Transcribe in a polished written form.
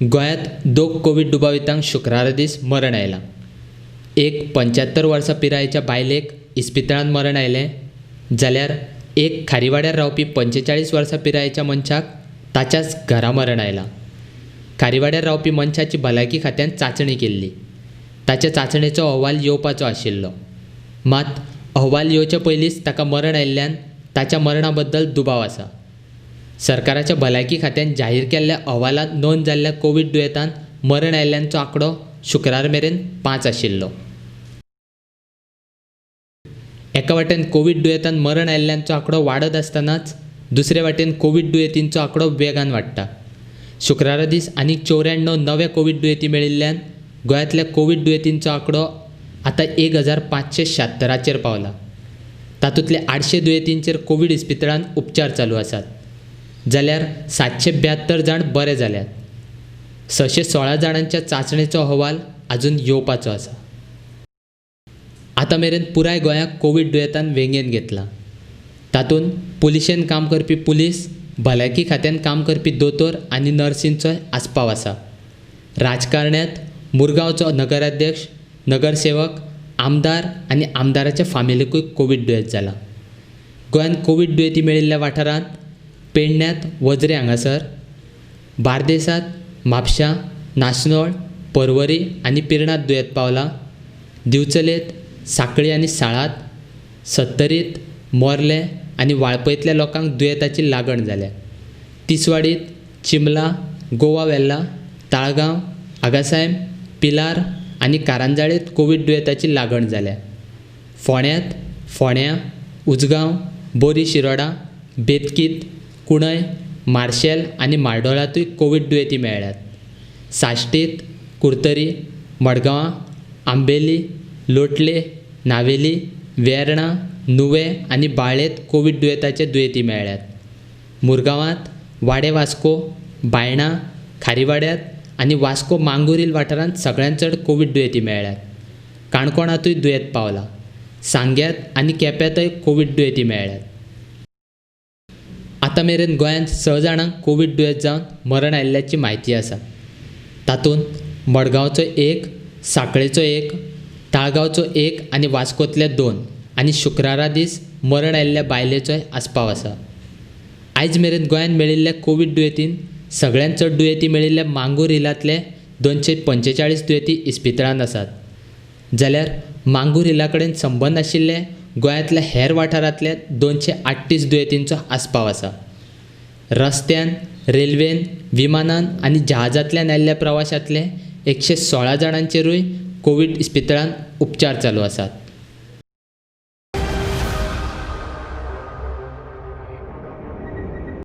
गोंयांत 2 कोवीड दुबावितांक शुक्रारा दीस मरण आयलां. एक 75 वर्सां पिरायेच्या बायलेक इस्पितळांत मरण आयलें, जाल्यार एक खारीवाड्यार रावपी 45 वर्सां पिरायेच्या मनशाक ताच्याच घरा मरण आयलां. खारीवाड्यार रावपी मनशाची भलायकी खात्यान चांचणी केल्ली. ताच्या चांचणेचो अहवाल येवपाचो आशिल्लो, मात अहवाल येवचे पयलींच ताका मरण आयिल्ल्यान ताच्या मरणा बद्दल दुबाव आसा. सरकाराच्या भलायकी खात्यान जाहीर केल्ल्या अहवालांत नोंद जाल्ल्या कोवीड दुयेंतांत मरण आयिल्ल्यांचो आंकडो शुक्रार मेरेन 5 आशिल्लो. एका वाटेन कोवीड दुयेंतांत मरण आयिल्ल्यांचो आंकडो वाडत आसतनाच दुसरे वाटेन कोवीड दुयेंतींचो आंकडो वेगान वाडटा. शुक्रारा दीस आनीक 94 नवे कोवीड दुयेंती मेळिल्ल्यान गोंयांतल्या कोवीड दुयेंतींचो आंकडो आतां 1576चेर पावला. तातूंतले 800 दुयेंतींचेर कोवीड इस्पितळांत उपचार चालू आसात, जाल्यार 772 जाण बरे जाल्यात. 616 जाणांच्या चांचणेचो अहवाल आजून येवपाचो आसा. आतां मेरेन पुराय गोंयाक कोवीड दुयेंतान वेंगेन घेतला. तातूंत पुलिशेन काम करपी पुलीस, भलायकी खात्यान काम करपी दोतोर आनी नर्सींचोय आस्पाव आसा. राजकारण्यांत मुरगांवचो नगराध्यक्ष, नगरसेवक, आमदार आनी आमदाराच्या फामिलीकूय कोवीड दुयेंत जाला. गोंयांत कोवीड दुयेंती मेळिल्ल्या वाठारांत पेडण्यांत वजरे हांगासर, बार्देसांत म्हापशां, नाशनोळ, पर्वरी आनी पिर्णांत दुयेंत पावलां. दिवचलेत, सांकळी आनी साळात, सत्तरीत, मोर्ले आनी वाळपयतल्या लोकांक दुयेंताची लागण जाल्या. तिसवाडीत, चिंबला, गोवा वेल्ला, ताळगांव, आगासायम, पिलार आनी कारंजाळेंत कोवीड दुयेंताची लागण जाल्या. फोंड्या, उजगांव, बोरी शिरोडा, बेतकीत, कुंडय, मार्शेल आनी मार्डोळांतूय कोवीड दुयेंती मेळ्ळ्यात. साश्टीत, कुर्तरी, मडगांवां, आंबेली, लोटले, नावेली, वेर्णा, नुवें आनी बाळ्ळेंत कोवीड दुयेंताचे दुयेंती मेळ्ळ्यात. मुरगांवांत, वाडे वास्को, बायणा, खारीवाड्यात आनी वास्को मांगुरील वाठारांत सगळ्यांत चड कोवीड दुयेंती मेळ्ळ्यात. काणकोणांतूय दुयेंत पावलां. सांग्यात आनी केप्यांतय कोवीड दुयेंती मेळ्ळ्यात. आतां मेरेन गोंयांत 6 जाणांक कोवीड दुयेंत जावन मरण आयिल्ल्याची म्हायती आसा. तातूंत मडगांवचो 1, सांकळेचो 1, ताळगांवचो 1 आनी वास्कोंतले 2 आनी शुक्रारा दीस मरण आयिल्ल्या बायलेचोय आस्पाव आसा. आयज मेरेन गोंयांत मेळिल्ल्या कोवीड दुयेंतींत सगळ्यांत चड दुयेंती मेळिल्ल्या मांगूर हिलांतले 245 दुयेंती इस्पितळांत आसात, जाल्यार मांगूर हिला कडेन संबंद आशिल्ले गोंयांतल्या हेर वाठारांतले 238 दुयेंतींचो आस्पाव आसा. रस्त्यान, रेल्वेन, विमानान आनी जहाजांतल्यान आयिल्ल्या प्रवाशांतले 116 जाणांचेरूय कोवीड इस्पितळांत उपचार चालू आसात.